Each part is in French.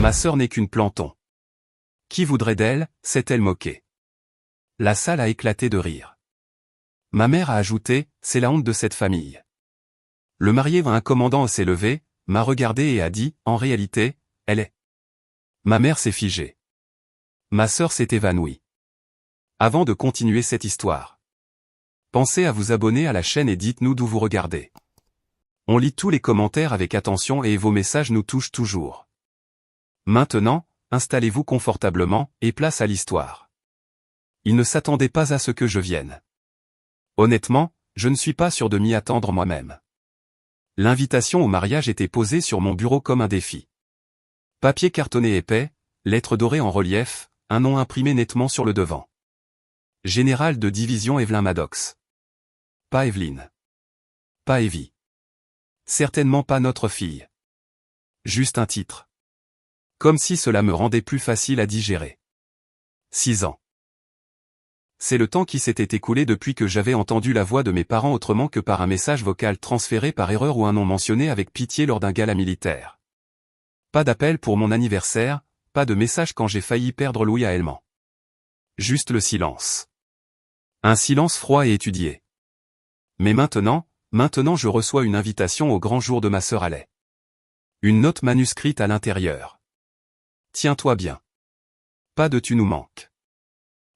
Ma sœur n'est qu'une planton. Qui voudrait d'elle, s'est-elle moquée. La salle a éclaté de rire. Ma mère a ajouté, c'est la honte de cette famille. Le marié, un commandant s'est levé, m'a regardé et a dit, en réalité, elle est. Ma mère s'est figée. Ma sœur s'est évanouie. Avant de continuer cette histoire, pensez à vous abonner à la chaîne et dites-nous d'où vous regardez. On lit tous les commentaires avec attention et vos messages nous touchent toujours. Maintenant, installez-vous confortablement et place à l'histoire. Ils ne s'attendaient pas à ce que je vienne. Honnêtement, je ne suis pas sûr de m'y attendre moi-même. L'invitation au mariage était posée sur mon bureau comme un défi. Papier cartonné épais, lettres dorées en relief, un nom imprimé nettement sur le devant. Général de division Evelyn Maddox. Pas Evelyne. Pas Evie. Certainement pas notre fille. Juste un titre. Comme si cela me rendait plus facile à digérer. 6 ans. C'est le temps qui s'était écoulé depuis que j'avais entendu la voix de mes parents autrement que par un message vocal transféré par erreur ou un nom mentionné avec pitié lors d'un gala militaire. Pas d'appel pour mon anniversaire, pas de message quand j'ai failli perdre Louis à Helmand. Juste le silence. Un silence froid et étudié. Mais maintenant je reçois une invitation au grand jour de ma sœur Allais. Une note manuscrite à l'intérieur. Tiens-toi bien. Pas de tu nous manques.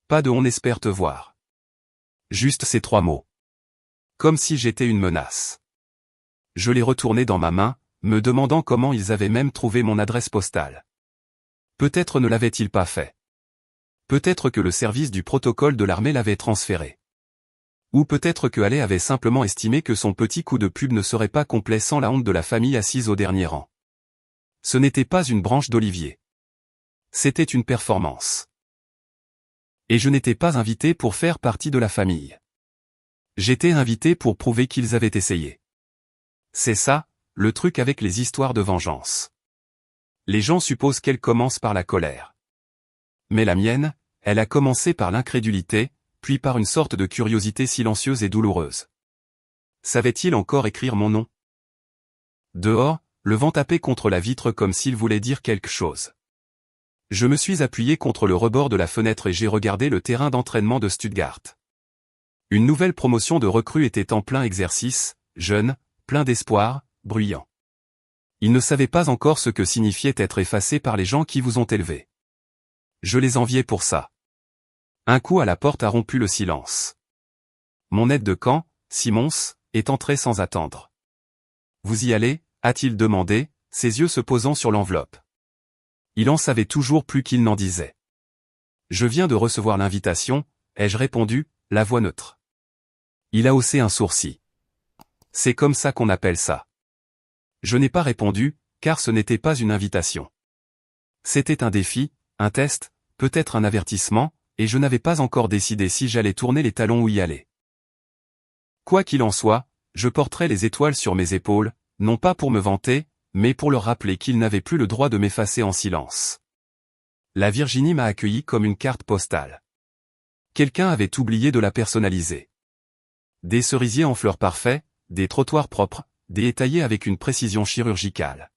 Pas de on espère te voir. Juste ces 3 mots. Comme si j'étais une menace. Je les retournais dans ma main, me demandant comment ils avaient même trouvé mon adresse postale. Peut-être ne l'avaient-ils pas fait. Peut-être que le service du protocole de l'armée l'avait transféré. Ou peut-être que Allais avait simplement estimé que son petit coup de pub ne serait pas complet sans la honte de la famille assise au dernier rang. Ce n'était pas une branche d'olivier. C'était une performance. Et je n'étais pas invité pour faire partie de la famille. J'étais invité pour prouver qu'ils avaient essayé. C'est ça, le truc avec les histoires de vengeance. Les gens supposent qu'elles commencent par la colère. Mais la mienne, elle a commencé par l'incrédulité, puis par une sorte de curiosité silencieuse et douloureuse. Savait-il encore écrire mon nom? Dehors, le vent tapait contre la vitre comme s'il voulait dire quelque chose. Je me suis appuyé contre le rebord de la fenêtre et j'ai regardé le terrain d'entraînement de Stuttgart. Une nouvelle promotion de recrues était en plein exercice, jeune, plein d'espoir, bruyant. Ils ne savaient pas encore ce que signifiait être effacé par les gens qui vous ont élevé. Je les enviais pour ça. Un coup à la porte a rompu le silence. Mon aide de camp, Simons, est entré sans attendre. Vous y allez, a-t-il demandé, ses yeux se posant sur l'enveloppe. Il en savait toujours plus qu'il n'en disait. Je viens de recevoir l'invitation, ai-je répondu, la voix neutre. Il a haussé un sourcil. C'est comme ça qu'on appelle ça. Je n'ai pas répondu, car ce n'était pas une invitation. C'était un défi, un test, peut-être un avertissement, et je n'avais pas encore décidé si j'allais tourner les talons ou y aller. Quoi qu'il en soit, je porterai les étoiles sur mes épaules, non pas pour me vanter, mais pour leur rappeler qu'ils n'avaient plus le droit de m'effacer en silence. La Virginie m'a accueilli comme une carte postale. Quelqu'un avait oublié de la personnaliser. Des cerisiers en fleurs parfaits, des trottoirs propres, des étayés avec une précision chirurgicale.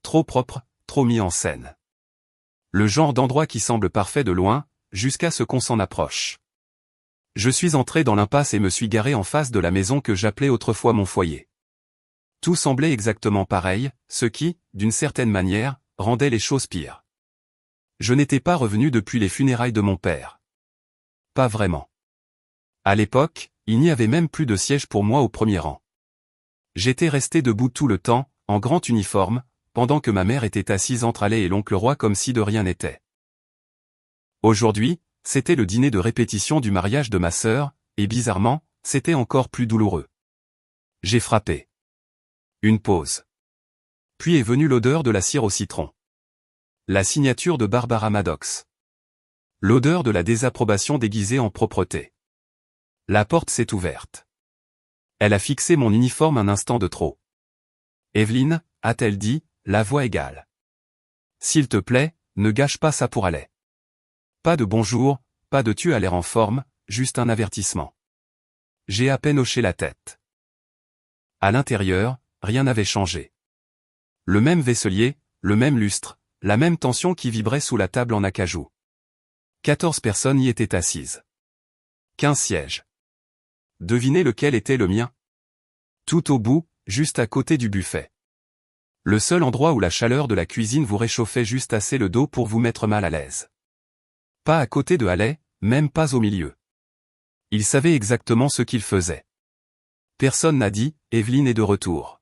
Trop propre, trop mis en scène. Le genre d'endroit qui semble parfait de loin, jusqu'à ce qu'on s'en approche. Je suis entré dans l'impasse et me suis garé en face de la maison que j'appelais autrefois mon foyer. Tout semblait exactement pareil, ce qui, d'une certaine manière, rendait les choses pires. Je n'étais pas revenu depuis les funérailles de mon père. Pas vraiment. À l'époque, il n'y avait même plus de siège pour moi au premier rang. J'étais resté debout tout le temps, en grand uniforme, pendant que ma mère était assise entre Allais et l'oncle Roy comme si de rien n'était. Aujourd'hui, c'était le dîner de répétition du mariage de ma sœur, et bizarrement, c'était encore plus douloureux. J'ai frappé. Une pause. Puis est venue l'odeur de la cire au citron. La signature de Barbara Maddox. L'odeur de la désapprobation déguisée en propreté. La porte s'est ouverte. Elle a fixé mon uniforme un instant de trop. Evelyne, a-t-elle dit, la voix égale. S'il te plaît, ne gâche pas ça pour Allais. Pas de bonjour, pas de tu as l'air en forme, juste un avertissement. J'ai à peine hoché la tête. À l'intérieur, rien n'avait changé. Le même vaisselier, le même lustre, la même tension qui vibrait sous la table en acajou. 14 personnes y étaient assises. 15 sièges. Devinez lequel était le mien? Tout au bout, juste à côté du buffet. Le seul endroit où la chaleur de la cuisine vous réchauffait juste assez le dos pour vous mettre mal à l'aise. Pas à côté de Haley, même pas au milieu. Il savait exactement ce qu'il faisait. Personne n'a dit « Evelyne est de retour ».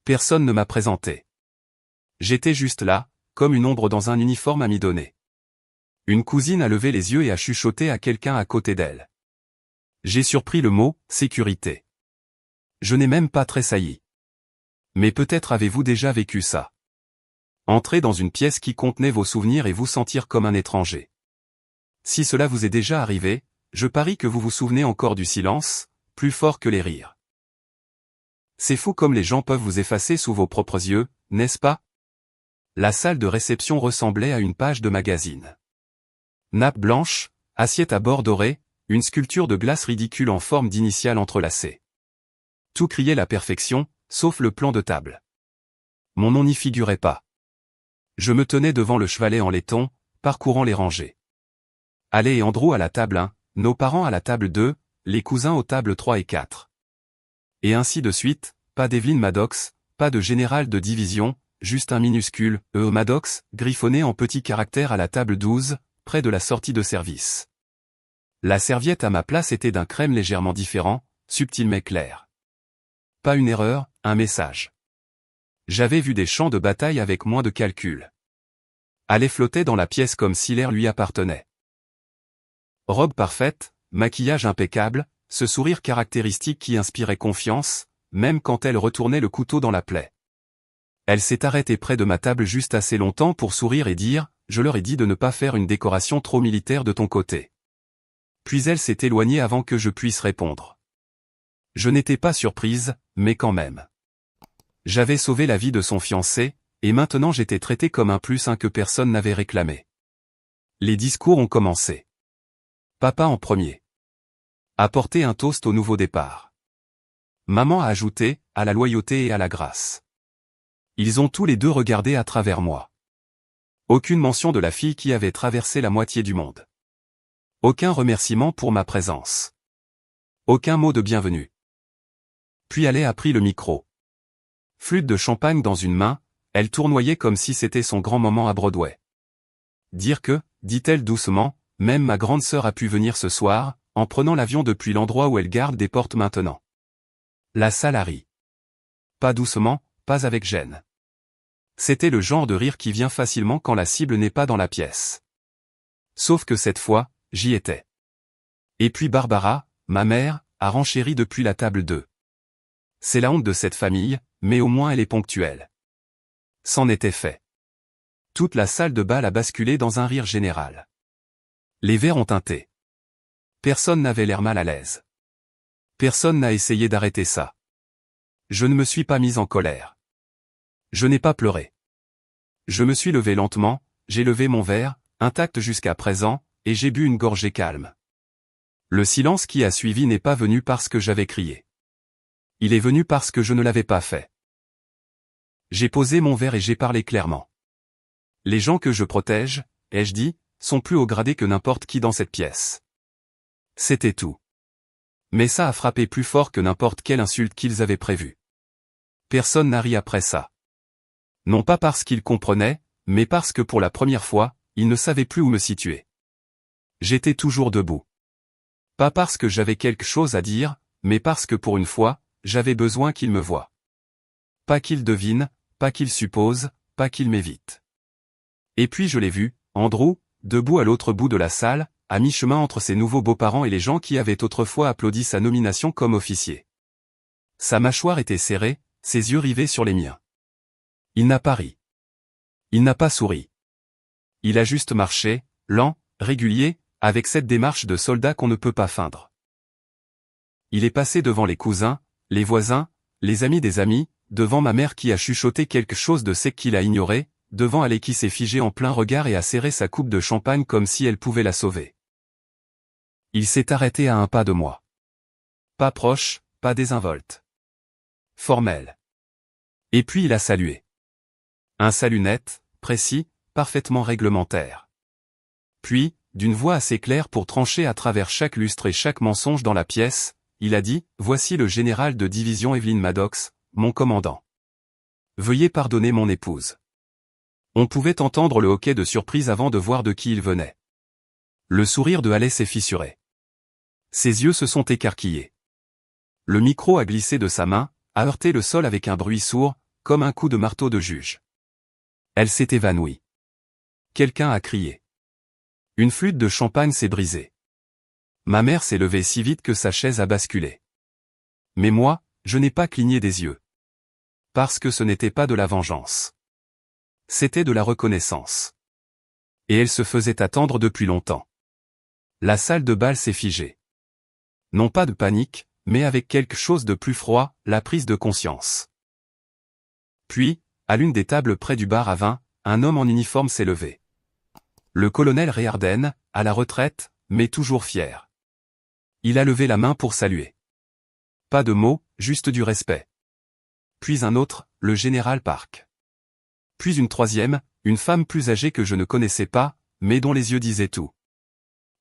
Personne ne m'a présenté. J'étais juste là, comme une ombre dans un uniforme amidonné. Une cousine a levé les yeux et a chuchoté à quelqu'un à côté d'elle. J'ai surpris le mot « sécurité ». Je n'ai même pas tressailli. Mais peut-être avez-vous déjà vécu ça. Entrer dans une pièce qui contenait vos souvenirs et vous sentir comme un étranger. Si cela vous est déjà arrivé, je parie que vous vous souvenez encore du silence, plus fort que les rires. C'est fou comme les gens peuvent vous effacer sous vos propres yeux, n'est-ce pas? La salle de réception ressemblait à une page de magazine. Nappe blanche, assiette à bord doré, une sculpture de glace ridicule en forme d'initiale entrelacée. Tout criait la perfection, sauf le plan de table. Mon nom n'y figurait pas. Je me tenais devant le chevalet en laiton, parcourant les rangées. Haley et Andrew à la table 1, nos parents à la table 2, les cousins aux tables 3 et 4. Et ainsi de suite, pas d'Evelyn Maddox, pas de général de division, juste un minuscule « E. Maddox » griffonné en petits caractères à la table 12, près de la sortie de service. La serviette à ma place était d'un crème légèrement différent, subtil mais clair. Pas une erreur, un message. J'avais vu des champs de bataille avec moins de calcul. Haley flottait dans la pièce comme si l'air lui appartenait. Robe parfaite, maquillage impeccable, ce sourire caractéristique qui inspirait confiance, même quand elle retournait le couteau dans la plaie. Elle s'est arrêtée près de ma table juste assez longtemps pour sourire et dire « Je leur ai dit de ne pas faire une décoration trop militaire de ton côté. » Puis elle s'est éloignée avant que je puisse répondre. Je n'étais pas surprise, mais quand même. J'avais sauvé la vie de son fiancé, et maintenant j'étais traité comme un +1 que personne n'avait réclamé. Les discours ont commencé. Papa en premier. Apporter un toast au nouveau départ. Maman a ajouté, à la loyauté et à la grâce. Ils ont tous les deux regardé à travers moi. Aucune mention de la fille qui avait traversé la moitié du monde. Aucun remerciement pour ma présence. Aucun mot de bienvenue. Puis Haley a pris le micro. Flûte de champagne dans une main, elle tournoyait comme si c'était son grand moment à Broadway. Dire que, dit-elle doucement, même ma grande sœur a pu venir ce soir, en prenant l'avion depuis l'endroit où elle garde des portes maintenant. La salle a ri. Pas doucement, pas avec gêne. C'était le genre de rire qui vient facilement quand la cible n'est pas dans la pièce. Sauf que cette fois, j'y étais. Et puis Barbara, ma mère, a renchéri depuis la table 2. C'est la honte de cette famille, mais au moins elle est ponctuelle. C'en était fait. Toute la salle de bal a basculé dans un rire général. Les verres ont tinté. Personne n'avait l'air mal à l'aise. Personne n'a essayé d'arrêter ça. Je ne me suis pas mise en colère. Je n'ai pas pleuré. Je me suis levé lentement, j'ai levé mon verre, intact jusqu'à présent, et j'ai bu une gorgée calme. Le silence qui a suivi n'est pas venu parce que j'avais crié. Il est venu parce que je ne l'avais pas fait. J'ai posé mon verre et j'ai parlé clairement. Les gens que je protège, ai-je dit, sont plus haut gradés que n'importe qui dans cette pièce. C'était tout. Mais ça a frappé plus fort que n'importe quelle insulte qu'ils avaient prévue. Personne n'a ri après ça. Non pas parce qu'ils comprenaient, mais parce que pour la première fois, ils ne savaient plus où me situer. J'étais toujours debout. Pas parce que j'avais quelque chose à dire, mais parce que pour une fois, j'avais besoin qu'ils me voient. Pas qu'ils devinent, pas qu'ils supposent, pas qu'ils m'évitent. Et puis je l'ai vu, Andrew, debout à l'autre bout de la salle, à mi-chemin entre ses nouveaux beaux-parents et les gens qui avaient autrefois applaudi sa nomination comme officier. Sa mâchoire était serrée, ses yeux rivés sur les miens. Il n'a pas ri. Il n'a pas souri. Il a juste marché, lent, régulier, avec cette démarche de soldat qu'on ne peut pas feindre. Il est passé devant les cousins, les voisins, les amis des amis, devant ma mère qui a chuchoté quelque chose de sec qu'il a ignoré, devant Haley qui s'est figée en plein regard et a serré sa coupe de champagne comme si elle pouvait la sauver. Il s'est arrêté à un pas de moi. Pas proche, pas désinvolte. Formel. Et puis il a salué. Un salut net, précis, parfaitement réglementaire. Puis, d'une voix assez claire pour trancher à travers chaque lustre et chaque mensonge dans la pièce, il a dit, « Voici le général de division Evelyn Maddox, mon commandant. Veuillez pardonner mon épouse. » On pouvait entendre le hoquet de surprise avant de voir de qui il venait. Le sourire de Haley s'est fissuré. Ses yeux se sont écarquillés. Le micro a glissé de sa main, a heurté le sol avec un bruit sourd, comme un coup de marteau de juge. Elle s'est évanouie. Quelqu'un a crié. Une flûte de champagne s'est brisée. Ma mère s'est levée si vite que sa chaise a basculé. Mais moi, je n'ai pas cligné des yeux. Parce que ce n'était pas de la vengeance. C'était de la reconnaissance. Et elle se faisait attendre depuis longtemps. La salle de bal s'est figée. Non pas de panique, mais avec quelque chose de plus froid, la prise de conscience. Puis, à l'une des tables près du bar à vin, un homme en uniforme s'est levé. Le colonel Ray Harden, à la retraite, mais toujours fier. Il a levé la main pour saluer. Pas de mots, juste du respect. Puis un autre, le général Park. Puis une troisième, une femme plus âgée que je ne connaissais pas, mais dont les yeux disaient tout.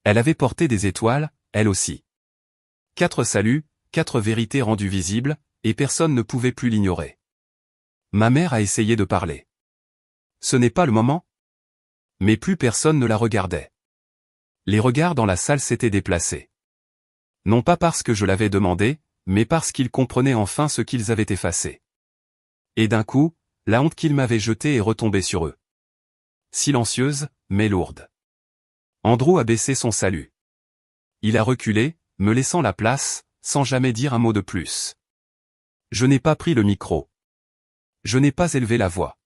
Elle avait porté des étoiles, elle aussi. 4 saluts, 4 vérités rendues visibles, et personne ne pouvait plus l'ignorer. Ma mère a essayé de parler. Ce n'est pas le moment. Mais plus personne ne la regardait. Les regards dans la salle s'étaient déplacés. Non pas parce que je l'avais demandé, mais parce qu'ils comprenaient enfin ce qu'ils avaient effacé. Et d'un coup, la honte qu'ils m'avaient jetée est retombée sur eux. Silencieuse, mais lourde. Andrew a baissé son salut. Il a reculé, me laissant la place, sans jamais dire un mot de plus. Je n'ai pas pris le micro. Je n'ai pas élevé la voix.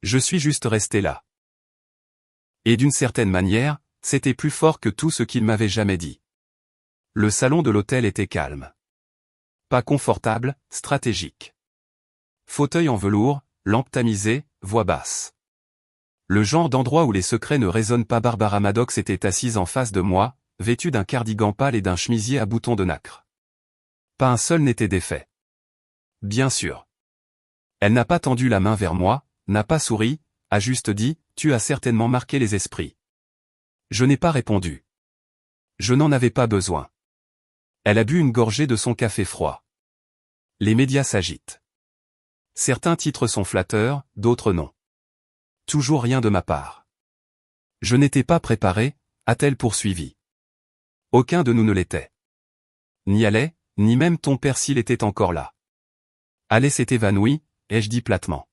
Je suis juste resté là. Et d'une certaine manière, c'était plus fort que tout ce qu'il m'avait jamais dit. Le salon de l'hôtel était calme. Pas confortable, stratégique. Fauteuil en velours, lampe tamisée, voix basse. Le genre d'endroit où les secrets ne résonnent pas. Barbara Maddox était assise en face de moi, vêtue d'un cardigan pâle et d'un chemisier à boutons de nacre. Pas un seul n'était défait. Bien sûr. Elle n'a pas tendu la main vers moi, n'a pas souri, a juste dit, « Tu as certainement marqué les esprits. » Je n'ai pas répondu. Je n'en avais pas besoin. Elle a bu une gorgée de son café froid. Les médias s'agitent. Certains titres sont flatteurs, d'autres non. Toujours rien de ma part. Je n'étais pas préparé, a-t-elle poursuivi. Aucun de nous ne l'était. Ni Haley, ni même ton père s'il était encore là. Haley s'est évanouie, ai-je dit platement.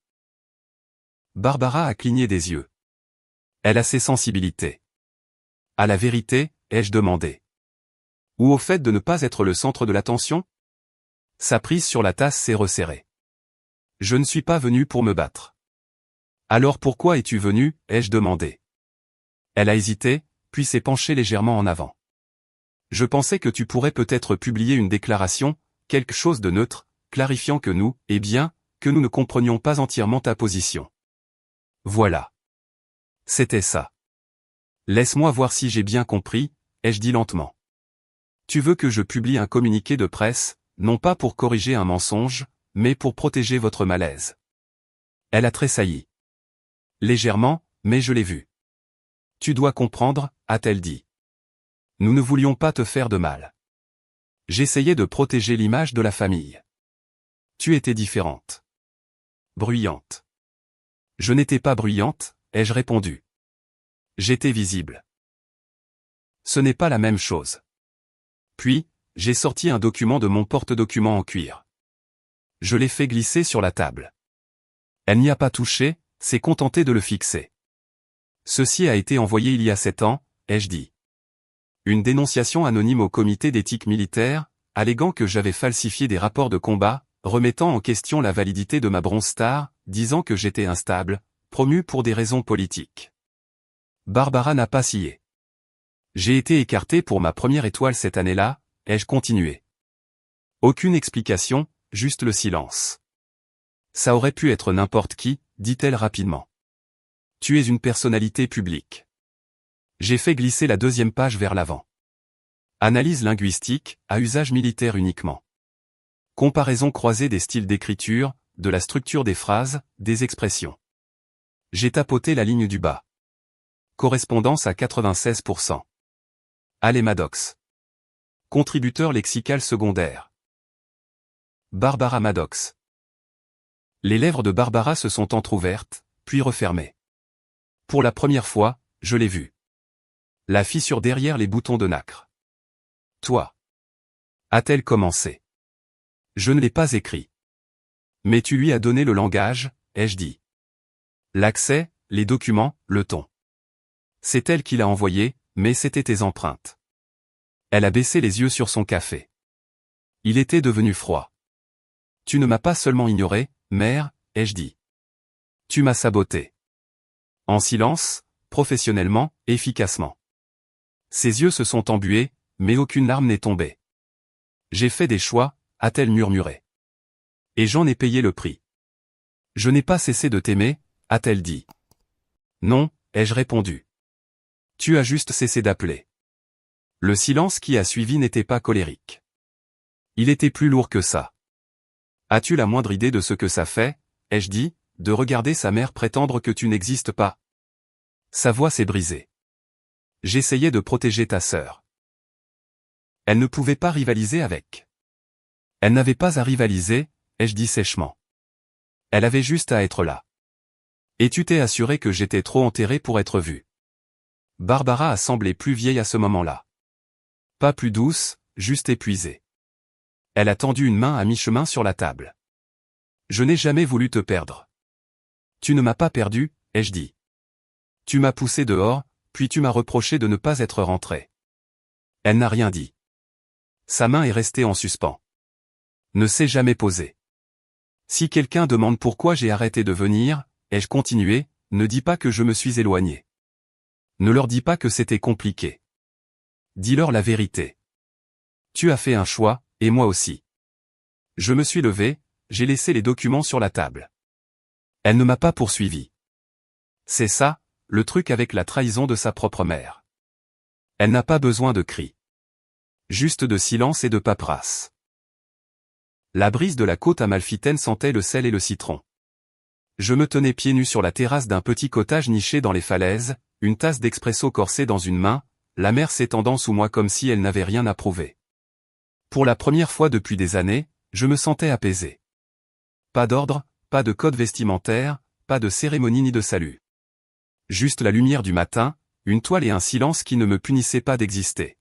Barbara a cligné des yeux. Elle a ses sensibilités. À la vérité, ai-je demandé. Ou au fait de ne pas être le centre de l'attention? Sa prise sur la tasse s'est resserrée. Je ne suis pas venu pour me battre. Alors pourquoi es-tu venu, ai-je demandé. Elle a hésité, puis s'est penchée légèrement en avant. Je pensais que tu pourrais peut-être publier une déclaration, quelque chose de neutre, clarifiant que nous, eh bien, que nous ne comprenions pas entièrement ta position. Voilà. C'était ça. Laisse-moi voir si j'ai bien compris, ai-je dit lentement. Tu veux que je publie un communiqué de presse, non pas pour corriger un mensonge, mais pour protéger votre malaise. Elle a tressailli. Légèrement, mais je l'ai vu. Tu dois comprendre, a-t-elle dit. Nous ne voulions pas te faire de mal. J'essayais de protéger l'image de la famille. Tu étais différente. Bruyante. Je n'étais pas bruyante, ai-je répondu. J'étais visible. Ce n'est pas la même chose. Puis, j'ai sorti un document de mon porte-document en cuir. Je l'ai fait glisser sur la table. Elle n'y a pas touché, s'est contentée de le fixer. Ceci a été envoyé il y a 7 ans, ai-je dit. Une dénonciation anonyme au comité d'éthique militaire, alléguant que j'avais falsifié des rapports de combat, remettant en question la validité de ma Bronze Star, disant que j'étais instable, promu pour des raisons politiques. Barbara n'a pas scié. J'ai été écarté pour ma première étoile cette année-là, ai-je continué. Aucune explication, juste le silence. Ça aurait pu être n'importe qui, dit-elle rapidement. Tu es une personnalité publique. J'ai fait glisser la 2e page vers l'avant. Analyse linguistique, à usage militaire uniquement. Comparaison croisée des styles d'écriture, de la structure des phrases, des expressions. J'ai tapoté la ligne du bas. Correspondance à 96%. Allez Maddox. Contributeur lexical secondaire. Barbara Maddox. Les lèvres de Barbara se sont entr'ouvertes, puis refermées. Pour la première fois, je l'ai vue. La fissure derrière les boutons de nacre. Toi. A-t-elle commencé? Je ne l'ai pas écrit. Mais tu lui as donné le langage, ai-je dit. L'accès, les documents, le ton. C'est elle qui l'a envoyé, mais c'était tes empreintes. Elle a baissé les yeux sur son café. Il était devenu froid. Tu ne m'as pas seulement ignoré, mère, ai-je dit. Tu m'as saboté. En silence, professionnellement, efficacement. Ses yeux se sont embués, mais aucune larme n'est tombée. J'ai fait des choix, a-t-elle murmuré. Et j'en ai payé le prix. Je n'ai pas cessé de t'aimer, a-t-elle dit. Non, ai-je répondu. Tu as juste cessé d'appeler. Le silence qui a suivi n'était pas colérique. Il était plus lourd que ça. As-tu la moindre idée de ce que ça fait, ai-je dit, de regarder sa mère prétendre que tu n'existes pas? Sa voix s'est brisée. J'essayais de protéger ta sœur. Elle ne pouvait pas rivaliser avec. Elle n'avait pas à rivaliser, ai-je dit sèchement. Elle avait juste à être là. Et tu t'es assuré que j'étais trop enterré pour être vu. Barbara a semblé plus vieille à ce moment-là. Pas plus douce, juste épuisée. Elle a tendu une main à mi-chemin sur la table. Je n'ai jamais voulu te perdre. Tu ne m'as pas perdu, ai-je dit. Tu m'as poussé dehors, puis tu m'as reproché de ne pas être rentré. Elle n'a rien dit. Sa main est restée en suspens. Ne s'est jamais posée. Si quelqu'un demande pourquoi j'ai arrêté de venir, ai-je continué, ne dis pas que je me suis éloigné. Ne leur dis pas que c'était compliqué. Dis-leur la vérité. Tu as fait un choix, et moi aussi. Je me suis levé, j'ai laissé les documents sur la table. Elle ne m'a pas poursuivi. C'est ça, le truc avec la trahison de sa propre mère. Elle n'a pas besoin de cris. Juste de silence et de paperasse. La brise de la côte amalfitaine sentait le sel et le citron. Je me tenais pieds nus sur la terrasse d'un petit cottage niché dans les falaises, une tasse d'expresso corsée dans une main, la mer s'étendant sous moi comme si elle n'avait rien à prouver. Pour la première fois depuis des années, je me sentais apaisé. Pas d'ordre, pas de code vestimentaire, pas de cérémonie ni de salut. Juste la lumière du matin, une toile et un silence qui ne me punissaient pas d'exister.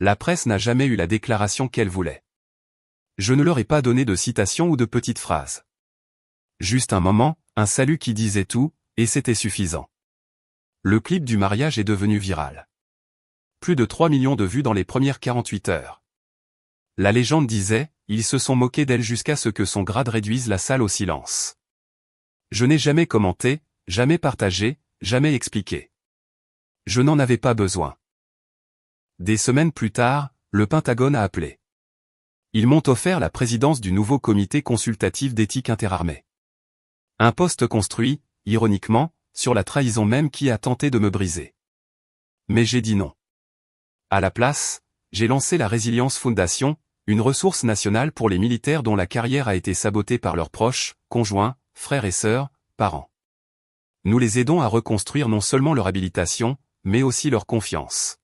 La presse n'a jamais eu la déclaration qu'elle voulait. Je ne leur ai pas donné de citation ou de petites phrases. Juste un moment, un salut qui disait tout, et c'était suffisant. Le clip du mariage est devenu viral. Plus de 3 millions de vues dans les premières 48 heures. La légende disait, ils se sont moqués d'elle jusqu'à ce que son grade réduise la salle au silence. Je n'ai jamais commenté, jamais partagé, jamais expliqué. Je n'en avais pas besoin. Des semaines plus tard, le Pentagone a appelé. Ils m'ont offert la présidence du nouveau comité consultatif d'éthique interarmée. Un poste construit, ironiquement, sur la trahison même qui a tenté de me briser. Mais j'ai dit non. À la place, j'ai lancé la Résilience Foundation, une ressource nationale pour les militaires dont la carrière a été sabotée par leurs proches, conjoints, frères et sœurs, parents. Nous les aidons à reconstruire non seulement leur habilitation, mais aussi leur confiance.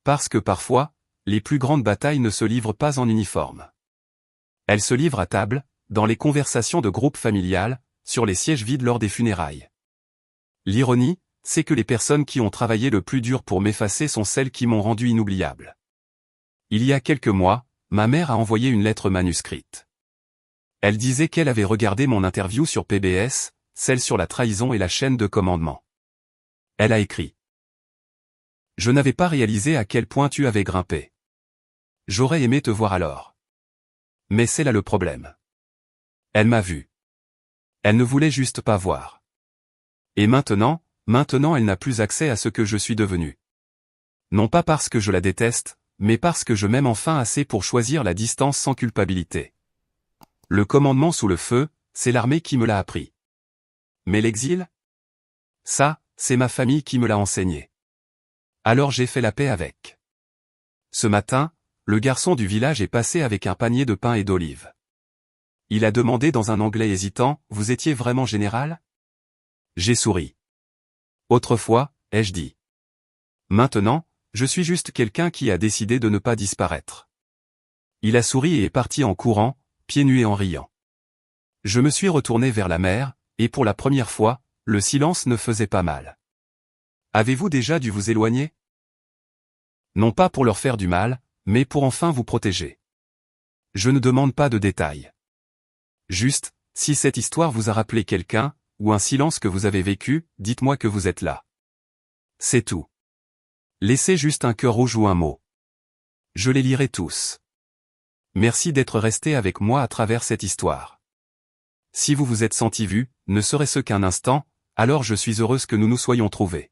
Parce que parfois, les plus grandes batailles ne se livrent pas en uniforme. Elles se livrent à table, dans les conversations de groupe familial, sur les sièges vides lors des funérailles. L'ironie, c'est que les personnes qui ont travaillé le plus dur pour m'effacer sont celles qui m'ont rendu inoubliable. Il y a quelques mois, ma mère a envoyé une lettre manuscrite. Elle disait qu'elle avait regardé mon interview sur PBS, celle sur la trahison et la chaîne de commandement. Elle a écrit. Je n'avais pas réalisé à quel point tu avais grimpé. J'aurais aimé te voir alors. Mais c'est là le problème. Elle m'a vu. Elle ne voulait juste pas voir. Et maintenant elle n'a plus accès à ce que je suis devenu. Non pas parce que je la déteste, mais parce que je m'aime enfin assez pour choisir la distance sans culpabilité. Le commandement sous le feu, c'est l'armée qui me l'a appris. Mais l'exil? Ça, c'est ma famille qui me l'a enseigné. Alors j'ai fait la paix avec. Ce matin, le garçon du village est passé avec un panier de pain et d'olives. Il a demandé dans un anglais hésitant, « Vous étiez vraiment général ?» J'ai souri. Autrefois, ai-je dit. Maintenant, je suis juste quelqu'un qui a décidé de ne pas disparaître. Il a souri et est parti en courant, pieds nus et en riant. Je me suis retourné vers la mer, et pour la première fois, le silence ne faisait pas mal. Avez-vous déjà dû vous éloigner? Non pas pour leur faire du mal, mais pour enfin vous protéger. Je ne demande pas de détails. Juste, si cette histoire vous a rappelé quelqu'un, ou un silence que vous avez vécu, dites-moi que vous êtes là. C'est tout. Laissez juste un cœur rouge ou un mot. Je les lirai tous. Merci d'être resté avec moi à travers cette histoire. Si vous vous êtes senti vu, ne serait-ce qu'un instant, alors je suis heureuse que nous nous soyons trouvés.